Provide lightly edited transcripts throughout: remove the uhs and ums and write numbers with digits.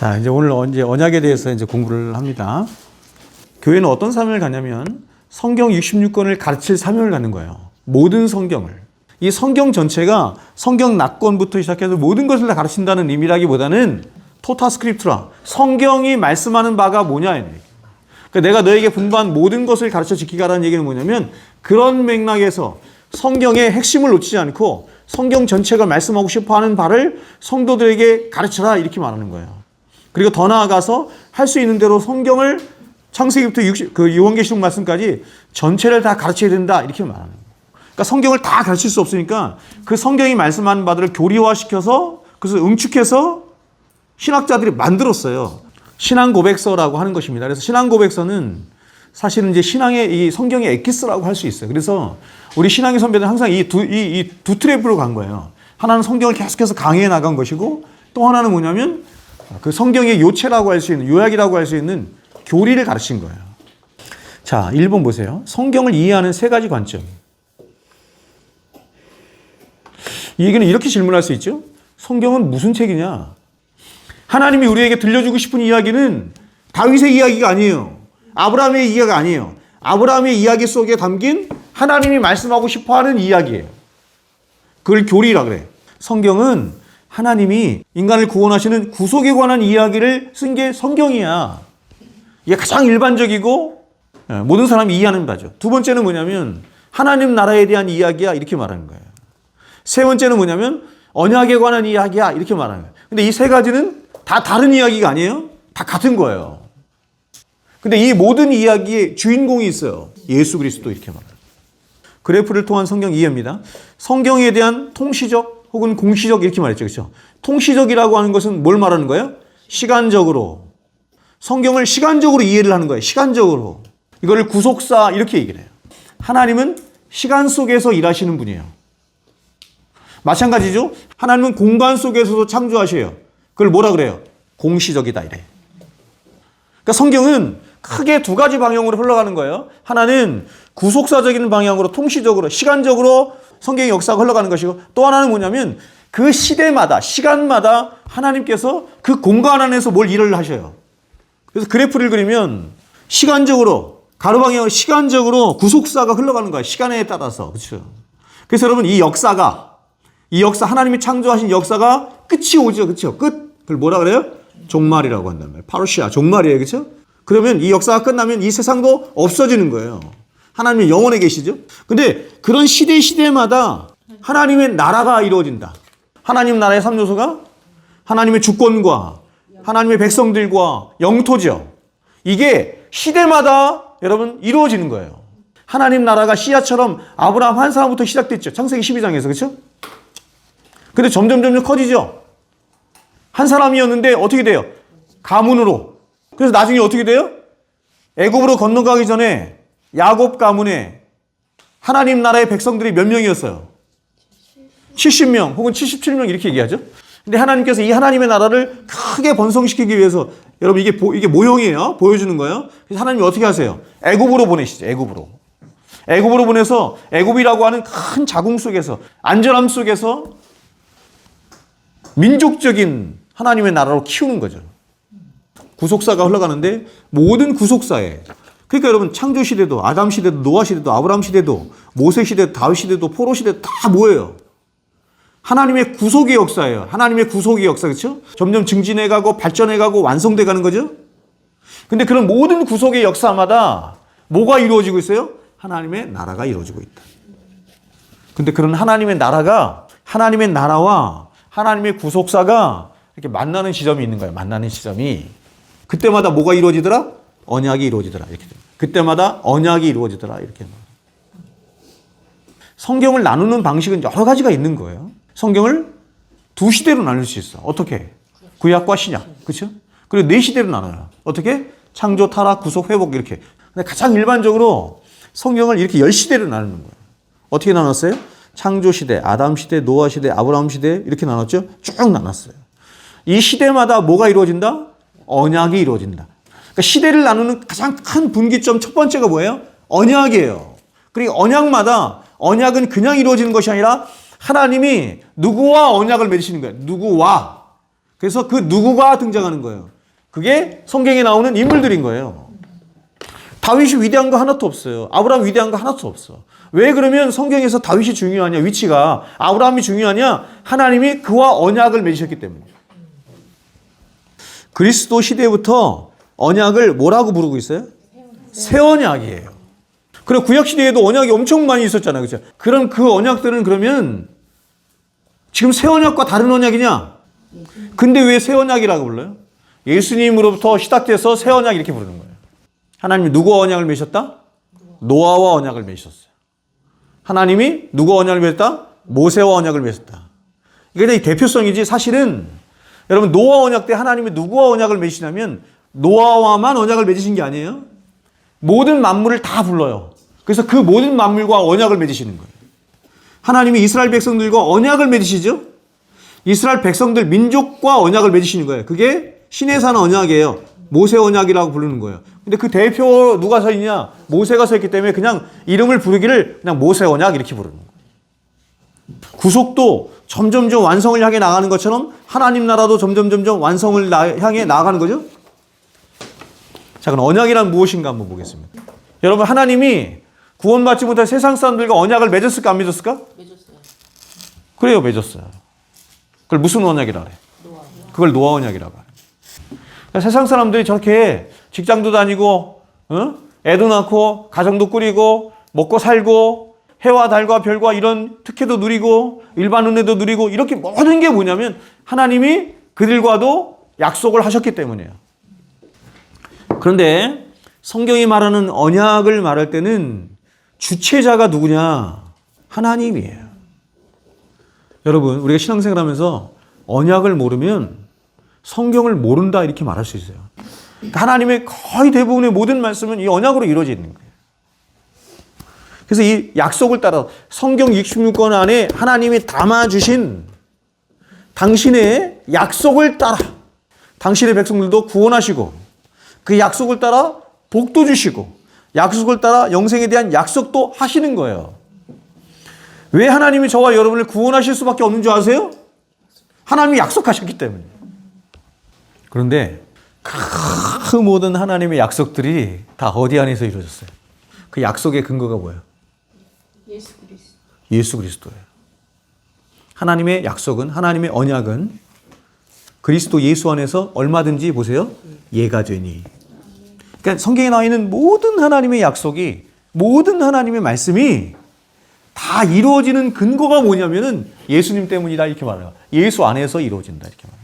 자, 이제 오늘 이제 언약에 대해서 이제 공부를 합니다. 교회는 어떤 사명을 갖냐면 성경 66권을 가르칠 사명을 갖는 거예요. 모든 성경을. 이 성경 전체가 성경 낙권부터 시작해서 모든 것을 다 가르친다는 의미라기보다는 토타 스크립트라, 성경이 말씀하는 바가 뭐냐. 그러니까 내가 너에게 분부한 모든 것을 가르쳐 지키라는 얘기는 뭐냐면 그런 맥락에서 성경의 핵심을 놓치지 않고 성경 전체가 말씀하고 싶어하는 바를 성도들에게 가르쳐라 이렇게 말하는 거예요. 그리고 더 나아가서 할 수 있는 대로 성경을 창세기부터 요한계시록 말씀까지 전체를 다 가르쳐야 된다 이렇게 말하는 거예요. 그러니까 성경을 다 가르칠 수 없으니까 그 성경이 말씀하는 바들을 교리화시켜서 그래서 응축해서 신학자들이 만들었어요. 신앙 고백서라고 하는 것입니다. 그래서 신앙 고백서는 사실은 이제 신앙의 이 성경의 엑기스라고 할 수 있어요. 그래서 우리 신앙의 선배들은 항상 이 두 트랩으로 간 거예요. 하나는 성경을 계속해서 강의해 나간 것이고 또 하나는 뭐냐면 그 성경의 요체라고 할 수 있는 요약이라고 할 수 있는 교리를 가르친 거예요. 자, 1번 보세요. 성경을 이해하는 세 가지 관점. 이 얘기는 이렇게 질문할 수 있죠. 성경은 무슨 책이냐? 하나님이 우리에게 들려주고 싶은 이야기는 다윗의 이야기가 아니에요. 아브라함의 이야기가 아니에요. 아브라함의 이야기 속에 담긴 하나님이 말씀하고 싶어하는 이야기예요. 그걸 교리라 그래. 성경은 하나님이 인간을 구원하시는 구속에 관한 이야기를 쓴 게 성경이야. 이게 가장 일반적이고 모든 사람이 이해하는 바죠. 두 번째는 뭐냐면 하나님 나라에 대한 이야기야 이렇게 말하는 거예요. 세 번째는 뭐냐면 언약에 관한 이야기야 이렇게 말하는 거예요. 근데 이 세 가지는 다 다른 이야기가 아니에요. 다 같은 거예요. 근데 이 모든 이야기의 주인공이 있어요. 예수 그리스도 이렇게 말해요. 그래프를 통한 성경 이해입니다. 성경에 대한 통시적 혹은 공시적 이렇게 말했죠. 그렇죠? 통시적이라고 하는 것은 뭘 말하는 거예요? 시간적으로. 성경을 시간적으로 이해를 하는 거예요. 시간적으로. 이거를 구속사 이렇게 얘기를 해요. 하나님은 시간 속에서 일하시는 분이에요. 마찬가지죠. 하나님은 공간 속에서도 창조하셔요. 그걸 뭐라 그래요? 공시적이다 이래. 그러니까 성경은 크게 두 가지 방향으로 흘러가는 거예요. 하나는 구속사적인 방향으로 통시적으로 시간적으로 성경의 역사가 흘러가는 것이고 또 하나는 뭐냐면 그 시대마다 시간마다 하나님께서 그 공간 안에서 뭘 일을 하셔요. 그래서 그래프를 그리면 시간적으로 가로 방향으로 시간적으로 구속사가 흘러가는 거예요. 시간에 따라서. 그렇죠? 그래서 여러분 이 역사 하나님이 창조하신 역사가 끝이 오죠. 그렇죠? 끝. 그걸 뭐라 그래요? 종말이라고 한단 말이에요. 파루시아 종말이에요. 그렇죠? 그러면 이 역사가 끝나면 이 세상도 없어지는 거예요. 하나님이 영원에 계시죠? 근데 그런 시대마다 하나님의 나라가 이루어진다. 하나님 나라의 3요소가 하나님의 주권과 하나님의 백성들과 영토죠. 이게 시대마다 여러분 이루어지는 거예요. 하나님 나라가 씨앗처럼 아브라함 한 사람부터 시작됐죠. 창세기 12장에서. 그렇죠? 근데 점점 커지죠. 한 사람이었는데 어떻게 돼요? 가문으로. 그래서 나중에 어떻게 돼요? 애굽으로 건너가기 전에 야곱 가문에 하나님 나라의 백성들이 몇 명이었어요? 70명 혹은 77명 이렇게 얘기하죠. 근데 하나님께서 이 하나님의 나라를 크게 번성시키기 위해서 여러분 이게 모형이에요. 보여주는 거예요. 그래서 하나님이 어떻게 하세요? 애굽으로 보내시죠. 애굽으로 보내서 애굽이라고 하는 큰 자궁 속에서 안전함 속에서 민족적인 하나님의 나라로 키우는 거죠. 구속사가 흘러가는데 모든 구속사에 그러니까 여러분 창조 시대도 아담 시대도 노아 시대도 아브라함 시대도 모세 시대도 다윗 시대도 포로 시대도 다 뭐예요? 하나님의 구속의 역사예요. 하나님의 구속의 역사. 그렇죠? 점점 증진해가고 발전해가고 완성돼가는 거죠. 근데 그런 모든 구속의 역사마다 뭐가 이루어지고 있어요? 하나님의 나라가 이루어지고 있다. 근데 그런 하나님의 나라가 하나님의 나라와 하나님의 구속사가 이렇게 만나는 지점이 있는 거예요. 만나는 지점이. 그때마다 뭐가 이루어지더라? 언약이 이루어지더라. 이렇게 됩니다. 그때마다 언약이 이루어지더라. 이렇게. 성경을 나누는 방식은 여러 가지가 있는 거예요. 성경을 두 시대로 나눌 수 있어. 어떻게? 구약과 신약. 그렇죠? 그리고 네 시대로 나눠요. 어떻게? 창조, 타락, 구속, 회복 이렇게. 근데 가장 일반적으로 성경을 이렇게 10시대로 나누는 거예요. 어떻게 나눴어요? 창조 시대, 아담 시대, 노아 시대, 아브라함 시대 이렇게 나눴죠? 쭉 나눴어요. 이 시대마다 뭐가 이루어진다? 언약이 이루어진다. 그러니까 시대를 나누는 가장 큰 분기점 첫 번째가 뭐예요? 언약이에요. 그리고 언약마다 언약은 그냥 이루어지는 것이 아니라 하나님이 누구와 언약을 맺으시는 거예요. 누구와. 그래서 그 누구가 등장하는 거예요. 그게 성경에 나오는 인물들인 거예요. 다윗이 위대한 거 하나도 없어요. 아브라함 위대한 거 하나도 없어. 왜 그러면 성경에서 다윗이 중요하냐? 위치가 아브라함이 중요하냐? 하나님이 그와 언약을 맺으셨기 때문에. 그리스도 시대부터 언약을 뭐라고 부르고 있어요? 새 언약이에요. 그리고 구약 시대에도 언약이 엄청 많이 있었잖아요. 그렇죠? 그럼 그 언약들은 그러면 지금 새 언약과 다른 언약이냐? 근데 왜 새 언약이라고 불러요? 예수님으로부터 시작돼서 새 언약 이렇게 부르는 거예요. 하나님이 누구와 언약을 맺으셨다? 노아와 언약을 맺으셨어요. 하나님이 누구와 언약을 맺었다? 모세와 언약을 맺었다. 이게 대표성이지 사실은 여러분 노아 언약 때 하나님이 누구와 언약을 맺으시냐면 노아와만 언약을 맺으신 게 아니에요. 모든 만물을 다 불러요. 그래서 그 모든 만물과 언약을 맺으시는 거예요. 하나님이 이스라엘 백성들과 언약을 맺으시죠. 이스라엘 백성들 민족과 언약을 맺으시는 거예요. 그게 시내산 언약이에요. 모세 언약이라고 부르는 거예요. 근데 그 대표 누가 서 있냐? 모세가 서 있기 때문에 그냥 이름을 부르기를 그냥 모세 언약 이렇게 부르는 거예요. 구속도 점점점 완성을 향해 나가는 것처럼 하나님 나라도 점점점 완성을 향해 나아가는 거죠. 자, 그럼 언약이란 무엇인가 한번 보겠습니다. 여러분, 하나님이 구원받지 못한 세상 사람들과 언약을 맺었을까 안 맺었을까? 맺었어요. 그래요, 맺었어요. 그걸 무슨 언약이라 그래? 그걸 노아 언약이라고 해요. 그러니까 세상 사람들이 저렇게 직장도 다니고, 애도 낳고, 가정도 꾸리고, 먹고 살고, 해와 달과 별과 이런 특혜도 누리고, 일반 은혜도 누리고, 이렇게 모든 게 뭐냐면 하나님이 그들과도 약속을 하셨기 때문이에요. 그런데 성경이 말하는 언약을 말할 때는 주체자가 누구냐? 하나님이에요. 여러분, 우리가 신앙생활 하면서 언약을 모르면 성경을 모른다 이렇게 말할 수 있어요. 하나님의 거의 대부분의 모든 말씀은 이 언약으로 이루어져 있는 거예요. 그래서 이 약속을 따라 성경 66권 안에 하나님이 담아주신 당신의 약속을 따라 당신의 백성들도 구원하시고 그 약속을 따라 복도 주시고 약속을 따라 영생에 대한 약속도 하시는 거예요. 왜 하나님이 저와 여러분을 구원하실 수밖에 없는 줄 아세요? 하나님이 약속하셨기 때문에. 그런데 그 모든 하나님의 약속들이 다 어디 안에서 이루어졌어요? 그 약속의 근거가 뭐예요? 예수 그리스도. 예수 그리스도예요. 하나님의 약속은, 하나님의 언약은 그리스도 예수 안에서 얼마든지 보세요. 예가 되니. 그러니까 성경에 나와 있는 모든 하나님의 약속이, 모든 하나님의 말씀이 다 이루어지는 근거가 뭐냐면은 예수님 때문이다 이렇게 말해요. 예수 안에서 이루어진다 이렇게 말해요.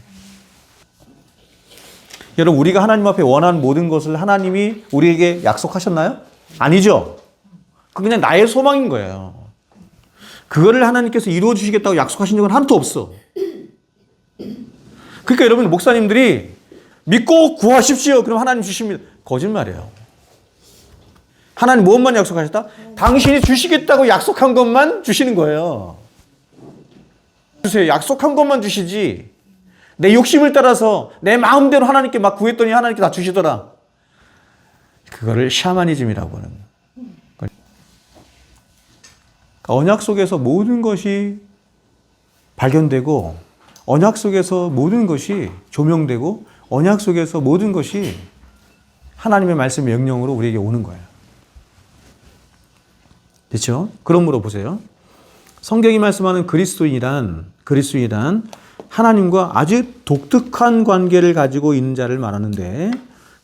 여러분, 우리가 하나님 앞에 원하는 모든 것을 하나님이 우리에게 약속하셨나요? 아니죠. 그건 그냥 나의 소망인 거예요. 그거를 하나님께서 이루어 주시겠다고 약속하신 적은 하나도 없어. 그러니까 여러분, 목사님들이 믿고 구하십시오. 그럼 하나님 주십니다. 거짓말이에요. 하나님 무엇만 약속하셨다? 당신이 주시겠다고 약속한 것만 주시는 거예요. 주세요. 약속한 것만 주시지. 내 욕심을 따라서 내 마음대로 하나님께 막 구했더니 하나님께 다 주시더라. 그거를 샤머니즘이라고 하는 거예요. 언약 속에서 모든 것이 발견되고 언약 속에서 모든 것이 조명되고 언약 속에서 모든 것이 하나님의 말씀 명령으로 우리에게 오는 거예요. 그렇죠? 그러므로 보세요. 성경이 말씀하는 그리스도인이란 하나님과 아주 독특한 관계를 가지고 있는 자를 말하는데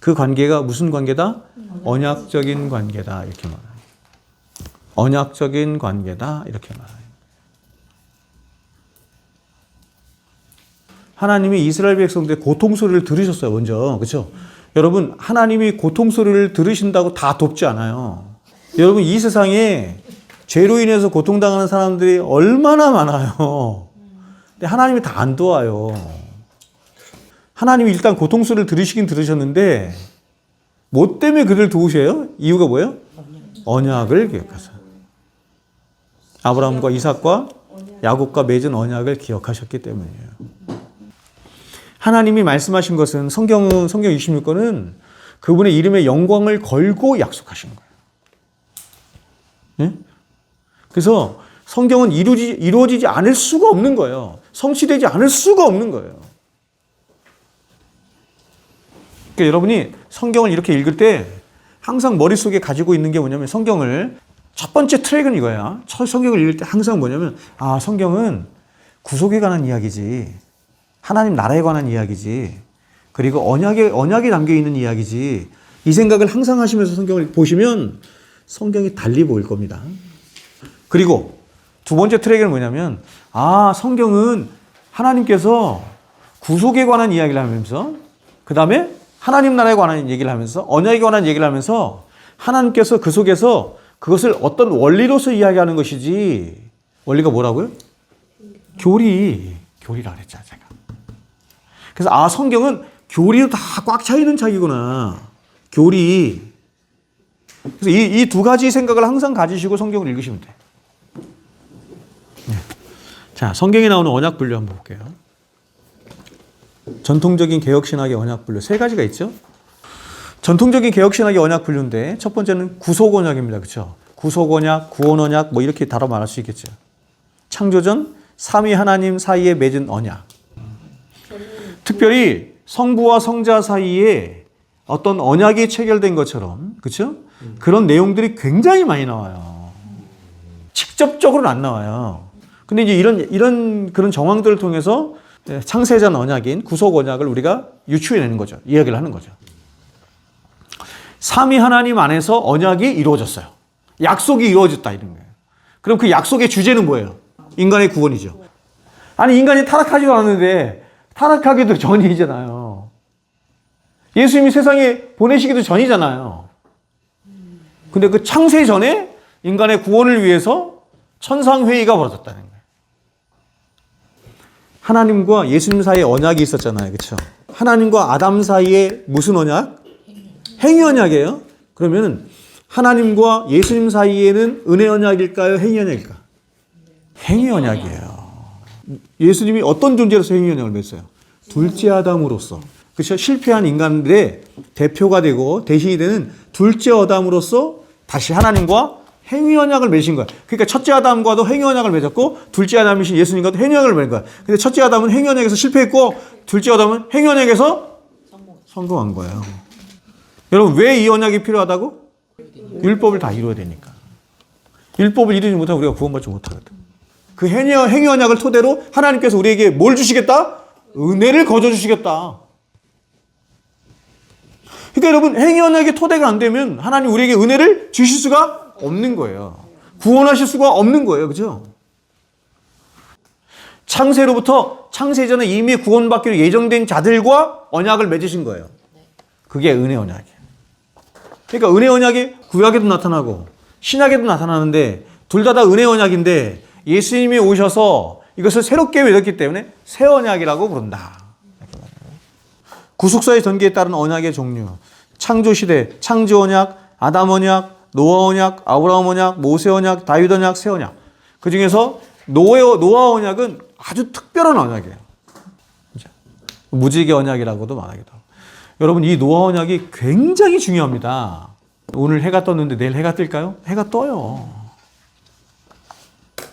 그 관계가 무슨 관계다? 언약적인 관계다 이렇게 말해요. 언약적인 관계다 이렇게 말해요. 하나님이 이스라엘 백성들의 고통 소리를 들으셨어요. 먼저. 그렇죠? 여러분, 하나님이 고통 소리를 들으신다고 다 돕지 않아요. 여러분, 이 세상에 죄로 인해서 고통당하는 사람들이 얼마나 많아요. 근데 하나님이 다 안 도와요. 하나님이 일단 고통 소리를 들으시긴 들으셨는데 뭐 때문에 그들 도우셔요? 이유가 뭐예요? 언약을 기억하세요. 아브라함과 이삭과 야곱과 맺은 언약을 기억하셨기 때문이에요. 하나님이 말씀하신 것은 성경 66권은 그분의 이름의 영광을 걸고 약속하신 거예요. 네? 그래서 성경은 이루어지지 않을 수가 없는 거예요. 성취되지 않을 수가 없는 거예요. 그러니까 여러분이 성경을 이렇게 읽을 때 항상 머릿속에 가지고 있는 게 뭐냐면 성경을 첫 번째 트랙은 이거야. 성경을 읽을 때 항상 뭐냐면 성경은 구속에 관한 이야기지. 하나님 나라에 관한 이야기지. 그리고 언약이 담겨 있는 이야기지. 이 생각을 항상 하시면서 성경을 보시면 성경이 달리 보일 겁니다. 그리고 두 번째 트랙은 뭐냐면 성경은 하나님께서 구속에 관한 이야기를 하면서 그 다음에 하나님 나라에 관한 얘기를 하면서 언약에 관한 얘기를 하면서 하나님께서 그 속에서 그것을 어떤 원리로서 이야기하는 것이지. 원리가 뭐라고요? 교리라 그랬잖아요, 제가. 그래서 성경은 교리로 다 꽉 차 있는 책이구나. 교리. 그래서 이 두 가지 생각을 항상 가지시고 성경을 읽으시면 돼. 네. 자, 성경에 나오는 언약 분류 한번 볼게요. 전통적인 개혁신학의 언약 분류 세 가지가 있죠. 전통적인 개혁신학의 언약 분류인데 첫 번째는 구속 언약입니다. 그렇죠? 구속 언약, 구원 언약 뭐 이렇게 다뤄 말할 수 있겠죠. 창조전 삼위 하나님 사이에 맺은 언약. 특별히 성부와 성자 사이에 어떤 언약이 체결된 것처럼 그렇죠? 그런 내용들이 굉장히 많이 나와요. 직접적으로는 안 나와요. 근데 이제 이런 그런 정황들을 통해서 창세전 언약인 구속 언약을 우리가 유추해내는 거죠. 이야기를 하는 거죠. 삼위 하나님 안에서 언약이 이루어졌어요. 약속이 이루어졌다 이런 거예요. 그럼 그 약속의 주제는 뭐예요? 인간의 구원이죠. 아니 인간이 타락하지도 않았는데 타락하기도 전이잖아요. 예수님이 세상에 보내시기도 전이잖아요. 근데 그 창세 전에 인간의 구원을 위해서 천상회의가 벌어졌다는 거예요. 하나님과 예수님 사이에 언약이 있었잖아요. 그렇죠? 하나님과 아담 사이에 무슨 언약? 행위 언약이에요. 그러면 하나님과 예수님 사이에는 은혜 언약일까요? 행위 언약일까요? 행위 언약이에요. 예수님이 어떤 존재로서 행위 언약을 맺었어요? 둘째 아담으로서. 그렇죠? 실패한 인간들의 대표가 되고 대신이 되는 둘째 아담으로서 다시 하나님과 행위 언약을 맺으신 거야. 그러니까 첫째 아담과도 행위 언약을 맺었고 둘째 아담이신 예수님과도 행위 언약을 맺은 거야. 근데 첫째 아담은 행위 언약에서 실패했고 둘째 아담은 행위 언약에서 성공한 거예요. 여러분 왜 이 언약이 필요하다고? 율법을 다 이루어야 되니까. 율법을 이루지 못하면 우리가 구원받지 못하거든. 그 행위 언약을 토대로 하나님께서 우리에게 뭘 주시겠다? 은혜를 거저 주시겠다. 그러니까 여러분 행위 언약의 토대가 안 되면 하나님 우리에게 은혜를 주실 수가 없는 거예요. 구원하실 수가 없는 거예요. 그죠? 창세로부터 창세 전에 이미 구원받기로 예정된 자들과 언약을 맺으신 거예요. 그게 은혜 언약이에요. 그러니까 은혜 언약이 구약에도 나타나고 신약에도 나타나는데 둘 다 은혜 언약인데 예수님이 오셔서 이것을 새롭게 맺었기 때문에 새 언약이라고 부른다. 구속사의 전개에 따른 언약의 종류. 창조시대, 창조 언약, 아담 언약, 노아 언약, 아브라함 언약, 모세 언약, 다윗 언약, 새 언약. 그 중에서 노아 언약은 아주 특별한 언약이에요. 무지개 언약이라고도 말하기도 하고. 여러분 이 노아 언약이 굉장히 중요합니다. 오늘 해가 떴는데 내일 해가 뜰까요? 해가 떠요.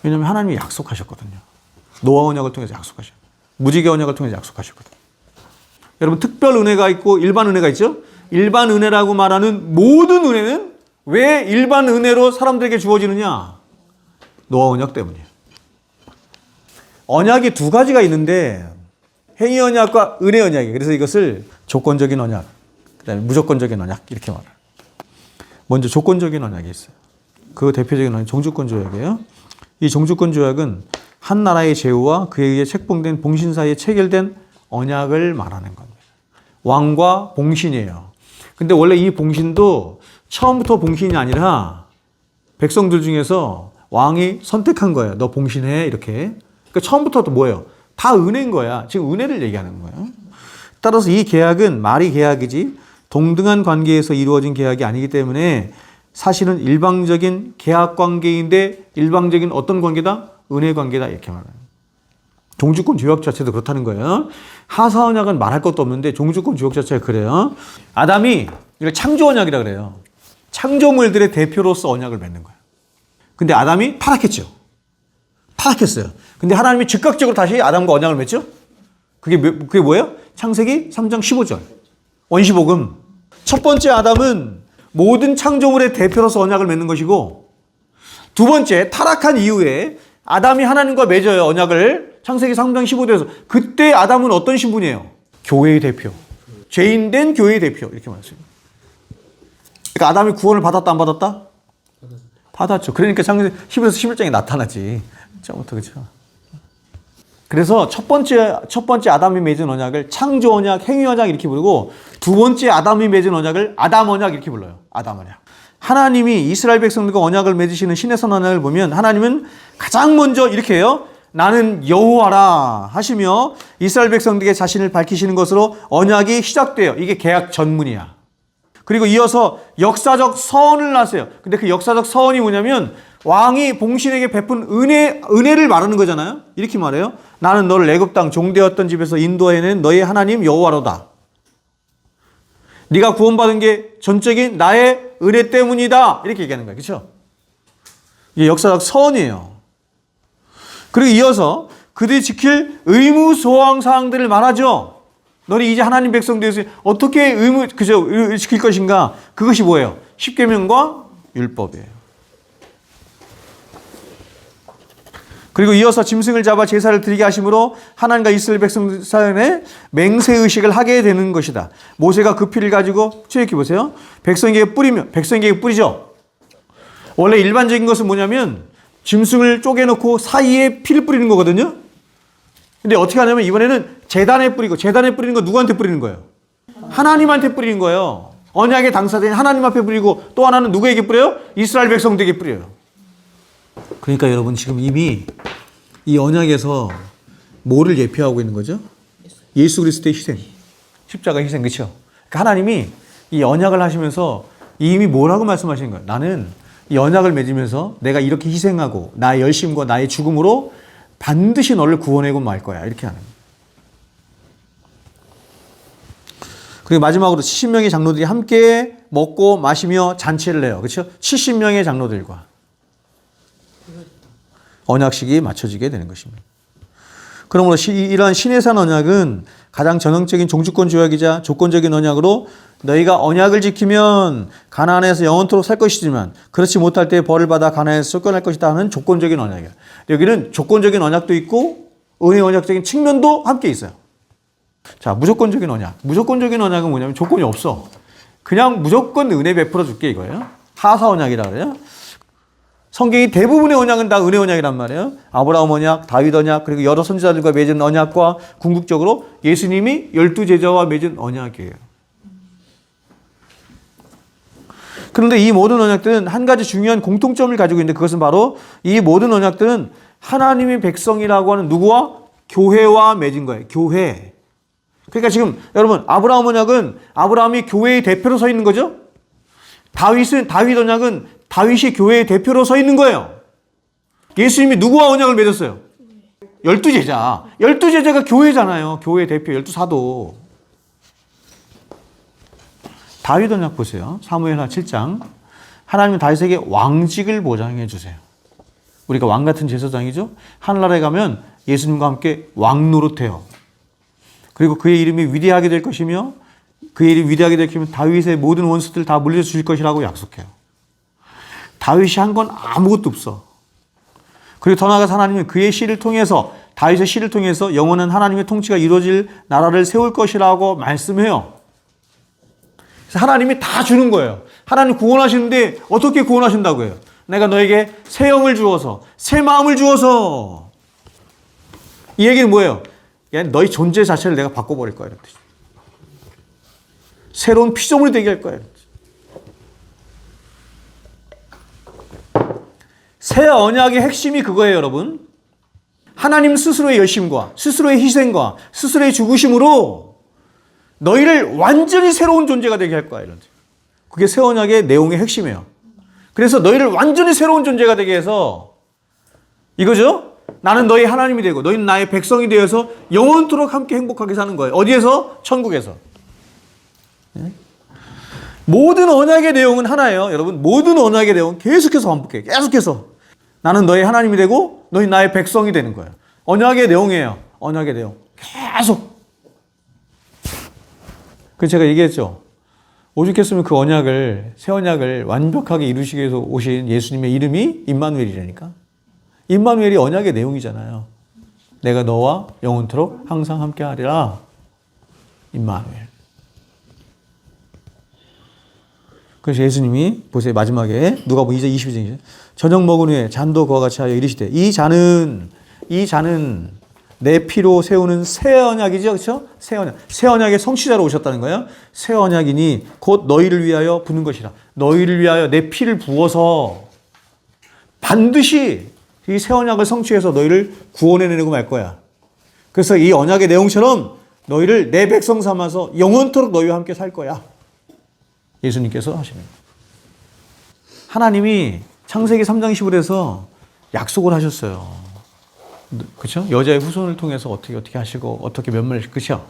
왜냐하면 하나님이 약속하셨거든요. 노아 언약을 통해서 약속하셨어요. 무지개 언약을 통해서 약속하셨거든요. 여러분 특별 은혜가 있고 일반 은혜가 있죠? 일반 은혜라고 말하는 모든 은혜는 왜 일반 은혜로 사람들에게 주어지느냐? 노아 언약 때문이에요. 언약이 두 가지가 있는데 행위 언약과 은혜 언약이에요. 그래서 이것을 조건적인 언약, 그다음에 무조건적인 언약 이렇게 말해요. 먼저 조건적인 언약이 있어요. 그 대표적인 언약이 종주권 조약이에요. 이 종주권 조약은 한 나라의 제후와 그에 의해 책봉된 봉신 사이에 체결된 언약을 말하는 겁니다. 왕과 봉신이에요. 근데 원래 이 봉신도 처음부터 봉신이 아니라 백성들 중에서 왕이 선택한 거예요. 너 봉신해 이렇게. 그러니까 처음부터 또 뭐예요? 다 은혜인 거야. 지금 은혜를 얘기하는 거예요. 따라서 이 계약은 말이 계약이지 동등한 관계에서 이루어진 계약이 아니기 때문에 사실은 일방적인 계약 관계인데 일방적인 어떤 관계다? 은혜 관계다 이렇게 말해요. 종주권 조약 자체도 그렇다는 거예요. 하사 언약은 말할 것도 없는데 종주권 조약 자체가 그래요. 아담이 이걸 창조 언약이라 그래요. 창조물들의 대표로서 언약을 맺는 거예요. 근데 아담이 타락했죠. 타락했어요. 근데 하나님이 즉각적으로 다시 아담과 언약을 맺죠. 그게 뭐예요? 창세기 3장 15절. 원시복음. 첫 번째 아담은 모든 창조물의 대표로서 언약을 맺는 것이고, 두 번째 타락한 이후에 아담이 하나님과 맺어요. 언약을. 창세기 3장 15절에서. 그때 아담은 어떤 신분이에요? 교회의 대표. 죄인된 교회의 대표. 이렇게 말했어요. 그러니까 아담이 구원을 받았다 안 받았다? 받았죠. 그러니까 창세기 10에서 11장에 나타나지. 처음부터 그렇죠. 그래서 첫 번째 아담이 맺은 언약을 창조 언약, 행위 언약 이렇게 부르고, 두 번째 아담이 맺은 언약을 아담 언약 이렇게 불러요. 아담 언약. 하나님이 이스라엘 백성들과 언약을 맺으시는 신의 언약을 보면 하나님은 가장 먼저 이렇게 해요. 나는 여호와라 하시며 이스라엘 백성들에게 자신을 밝히시는 것으로 언약이 시작돼요. 이게 계약 전문이야. 그리고 이어서 역사적 서언을 하세요. 근데 그 역사적 서언이 뭐냐면 왕이 봉신에게 베푼 은혜를 말하는 거잖아요. 이렇게 말해요. 나는 너를 애굽 땅 종되었던 집에서 인도해낸 너의 하나님 여호와로다. 네가 구원받은 게 전적인 나의 은혜 때문이다. 이렇게 얘기하는 거예요. 그렇죠? 이게 역사적 서언이에요. 그리고 이어서 그들이 지킬 의무 소왕 사항들을 말하죠. 너희 이제 하나님 백성 되어서 어떻게 지킬 것인가? 그것이 뭐예요? 십계명과 율법이에요. 그리고 이어서 짐승을 잡아 제사를 드리게 하심으로 하나님과 이스라엘 백성 사이에 맹세의식을 하게 되는 것이다. 모세가 그 피를 가지고 이렇게 보세요. 백성에게 뿌리죠. 원래 일반적인 것은 뭐냐면 짐승을 쪼개놓고 사이에 피를 뿌리는 거거든요. 근데 어떻게 하냐면 이번에는 제단에 뿌리고, 제단에 뿌리는 거 누구한테 뿌리는 거예요? 하나님한테 뿌리는 거예요. 언약의 당사자인 하나님 앞에 뿌리고, 또 하나는 누구에게 뿌려요? 이스라엘 백성들에게 뿌려요. 그러니까 여러분 지금 이미 이 언약에서 뭐를 예표하고 있는 거죠? 예수 그리스도의 희생, 십자가 희생, 그렇죠? 그러니까 하나님이 이 언약을 하시면서 이미 뭐라고 말씀하시는 거예요? 나는 이 언약을 맺으면서 내가 이렇게 희생하고 나의 열심과 나의 죽음으로 반드시 너를 구원하고 말 거야. 이렇게 하는 거예요. 그리고 마지막으로 70명의 장로들이 함께 먹고 마시며 잔치를 해요. 그렇죠? 70명의 장로들과 언약식이 맞춰지게 되는 것입니다. 그러므로 이러한 신의 산 언약은 가장 전형적인 종주권 조약이자 조건적인 언약으로 너희가 언약을 지키면 가나안에서 영원토록 살 것이지만 그렇지 못할 때 벌을 받아 가나안에서 쫓겨날 것이다 하는 조건적인 언약이야. 여기는 조건적인 언약도 있고 은혜 언약적인 측면도 함께 있어요. 자, 무조건적인 언약. 무조건적인 언약은 뭐냐면 조건이 없어. 그냥 무조건 은혜 베풀어 줄게 이거예요. 하사 언약이라 그래요. 성경이 대부분의 언약은 다 은혜 언약이란 말이에요. 아브라함 언약, 다윗 언약, 그리고 여러 선지자들과 맺은 언약과 궁극적으로 예수님이 12제자와 맺은 언약이에요. 그런데 이 모든 언약들은 한 가지 중요한 공통점을 가지고 있는데 그것은 바로 이 모든 언약들은 하나님의 백성이라고 하는 누구와? 교회와 맺은 거예요. 교회. 그러니까 지금 여러분 아브라함 언약은 아브라함이 교회의 대표로 서 있는 거죠. 다윗 언약은 다윗이 교회의 대표로 서 있는 거예요. 예수님이 누구와 언약을 맺었어요? 12제자. 12제자가 교회잖아요. 교회 대표 12사도. 다윗 언약 보세요. 사무엘하 7장. 하나님은 다윗에게 왕직을 보장해 주세요. 우리가 왕 같은 제사장이죠. 하늘나라에 가면 예수님과 함께 왕 노릇해요. 그리고 그의 이름이 위대하게 될 것이며 그의 이름이 위대하게 될 것이면 다윗의 모든 원수들 다 물려주실 것이라고 약속해요. 다윗이 한 건 아무것도 없어. 그리고 더 나아가서 하나님은 그의 씨를 통해서 다윗의 씨를 통해서 영원한 하나님의 통치가 이루어질 나라를 세울 것이라고 말씀해요. 그래서 하나님이 다 주는 거예요. 하나님 구원하시는데 어떻게 구원하신다고 해요? 내가 너에게 새 영을 주어서 새 마음을 주어서. 이 얘기는 뭐예요? 너희 존재 자체를 내가 바꿔버릴 거야. 이런 뜻이에요. 새로운 피조물이 되게 할 거야. 새 언약의 핵심이 그거예요, 여러분. 하나님 스스로의 열심과 스스로의 희생과 스스로의 죽으심으로 너희를 완전히 새로운 존재가 되게 할 거야. 이런. 그게 새 언약의 내용의 핵심이에요. 그래서 너희를 완전히 새로운 존재가 되게 해서 이거죠? 나는 너희 하나님이 되고 너희는 나의 백성이 되어서 영원토록 함께 행복하게 사는 거예요. 어디에서? 천국에서. 모든 언약의 내용은 하나예요. 여러분, 모든 언약의 내용은 계속해서 반복해요. 계속해서. 나는 너의 하나님이 되고 너희 나의 백성이 되는 거예요. 언약의 내용이에요. 언약의 내용. 계속. 그 제가 얘기했죠. 오죽했으면 그 언약을, 새 언약을 완벽하게 이루시기 위해서 오신 예수님의 이름이 임마누엘이라니까. 임마누엘이 언약의 내용이잖아요. 내가 너와 영원토록 항상 함께 하리라. 임마누엘. 그래서 예수님이 보세요. 마지막에 누가복음 2장 22절에 저녁 먹은 후에 잔도 그와 같이 하여 이르시되 이 잔은 내 피로 세우는 새 언약이죠. 그렇죠? 새 언약. 새 언약의 성취자로 오셨다는 거예요. 새 언약이니 곧 너희를 위하여 부는 것이라. 너희를 위하여 내 피를 부어서 반드시 이 새 언약을 성취해서 너희를 구원해내고 말 거야. 그래서 이 언약의 내용처럼 너희를 내 백성 삼아서 영원토록 너희와 함께 살 거야. 예수님께서 하시는 거예요. 하나님이 창세기 3장 15절에서 약속을 하셨어요. 그렇죠? 여자의 후손을 통해서 어떻게 하시고 어떻게 면면을 그렇죠?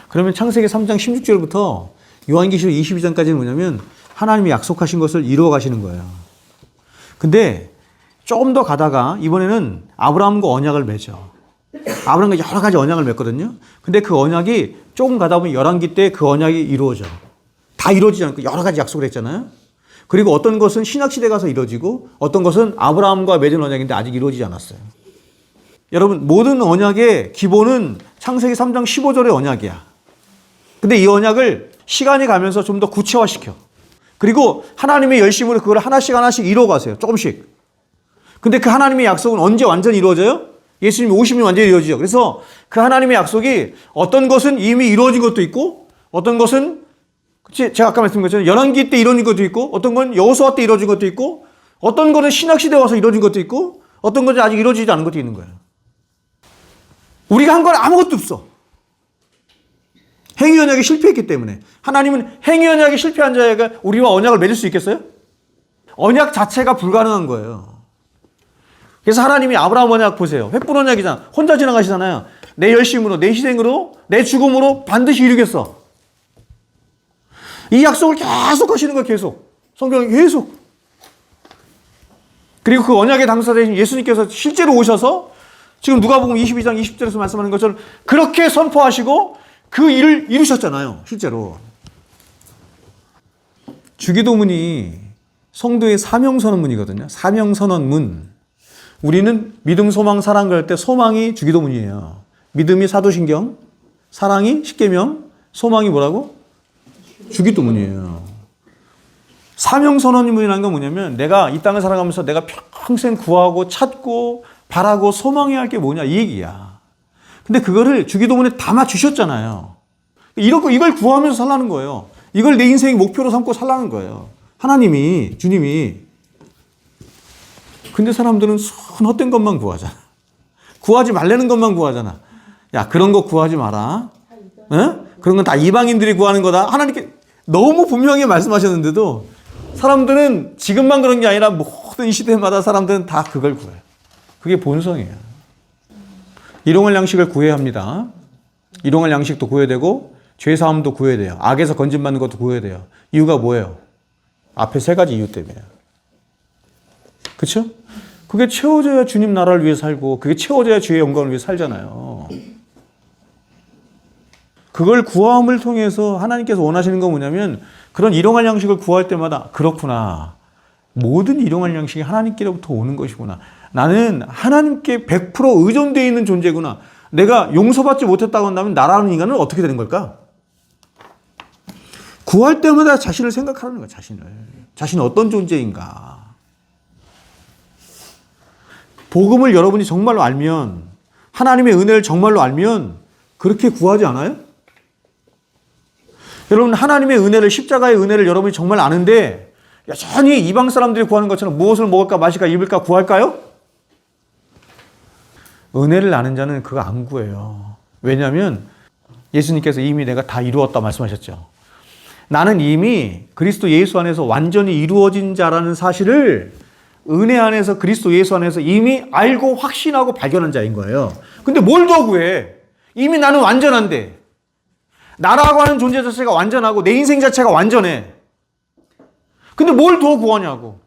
그러면 창세기 3장 16절부터 요한계시록 22장까지는 뭐냐면 하나님이 약속하신 것을 이루어 가시는 거예요. 근데 조금 더 가다가 이번에는 아브라함과 언약을 맺죠. 아브라함과 여러 가지 언약을 맺거든요. 근데 그 언약이 조금 가다 보면 열왕기 때 그 언약이 이루어져. 다 이루어지지 않고 여러 가지 약속을 했잖아요. 그리고 어떤 것은 신약시대 가서 이루어지고 어떤 것은 아브라함과 맺은 언약인데 아직 이루어지지 않았어요. 여러분 모든 언약의 기본은 창세기 3장 15절의 언약이야. 근데 이 언약을 시간이 가면서 좀 더 구체화시켜. 그리고 하나님의 열심으로 그걸 하나씩 이루어가세요. 조금씩. 근데 그 하나님의 약속은 언제 완전히 이루어져요? 예수님이 오시면 완전히 이루어지죠. 그래서 그 하나님의 약속이 어떤 것은 이미 이루어진 것도 있고 어떤 것은 제가 아까 말씀드린 것처럼 열왕기 때 이루어진 것도 있고 어떤 건 여호수아 때 이루어진 것도 있고 어떤 거는 신약시대에 와서 이루어진 것도 있고 어떤 것은 아직 이루어지지 않은 것도 있는 거예요. 우리가 한 건 아무것도 없어. 행위 언약이 실패했기 때문에. 하나님은 행위 언약이 실패한 자에게 우리와 언약을 맺을 수 있겠어요? 언약 자체가 불가능한 거예요. 그래서 하나님이 아브라함 언약 보세요. 횃불 언약이잖아. 혼자 지나가시잖아요. 내 열심으로, 내 희생으로, 내 죽음으로 반드시 이루겠어. 이 약속을 계속 하시는 거예요. 계속. 성경에 계속. 그리고 그 언약의 당사자이신 예수님께서 실제로 오셔서 지금 누가복음 22장 20절에서 말씀하는 것처럼 그렇게 선포하시고 그 일을 이루셨잖아요. 실제로. 주기도문이 성도의 사명선언문이거든요. 사명선언문. 우리는 믿음, 소망, 사랑 그럴 때 소망이 주기도문이에요. 믿음이 사도신경, 사랑이 십계명, 소망이 뭐라고? 주기도문이에요. 사명선언문이라는 건 뭐냐면 내가 이 땅을 살아가면서 내가 평생 구하고 찾고 바라고 소망해야 할 게 뭐냐 이 얘기야. 근데 그거를 주기도문에 담아 주셨잖아요. 이걸 구하면서 살라는 거예요. 이걸 내 인생의 목표로 삼고 살라는 거예요. 하나님이, 주님이. 근데 사람들은 순 헛된 것만 구하잖아. 구하지 말라는 것만 구하잖아. 야, 그런 거 구하지 마라. 어? 그런 건 다 이방인들이 구하는 거다. 하나님께 너무 분명히 말씀하셨는데도 사람들은 지금만 그런 게 아니라 모든 이 시대마다 사람들은 다 그걸 구해요. 그게 본성이에요. 일용할 양식을 구해야 합니다. 일용할 양식도 구해야 되고 죄사함도 구해야 돼요. 악에서 건진받는 것도 구해야 돼요. 이유가 뭐예요? 앞에 세 가지 이유 때문에요. 그렇죠? 그게 채워져야 주님 나라를 위해 살고 그게 채워져야 주의 영광을 위해 살잖아요. 그걸 구함을 통해서 하나님께서 원하시는 건 뭐냐면 그런 일용할 양식을 구할 때마다 그렇구나. 모든 일용할 양식이 하나님께로부터 오는 것이구나. 나는 하나님께 100% 의존되어 있는 존재구나. 내가 용서받지 못했다고 한다면 나라는 인간은 어떻게 되는 걸까? 구할 때마다 자신을 생각하는 거야. 자신은 어떤 존재인가. 복음을 여러분이 정말로 알면 하나님의 은혜를 정말로 알면 그렇게 구하지 않아요? 여러분 하나님의 은혜를 십자가의 은혜를 여러분이 정말 아는데 여전히 이방 사람들이 구하는 것처럼 무엇을 먹을까 마실까 입을까 구할까요? 은혜를 아는 자는 그거 안 구해요. 왜냐하면 예수님께서 이미 내가 다 이루었다 말씀하셨죠. 나는 이미 그리스도 예수 안에서 완전히 이루어진 자라는 사실을 은혜 안에서 그리스도 예수 안에서 이미 알고 확신하고 발견한 자인 거예요. 근데 뭘 더 구해? 이미 나는 완전한데. 나라고 하는 존재 자체가 완전하고 내 인생 자체가 완전해. 근데 뭘 더 구하냐고.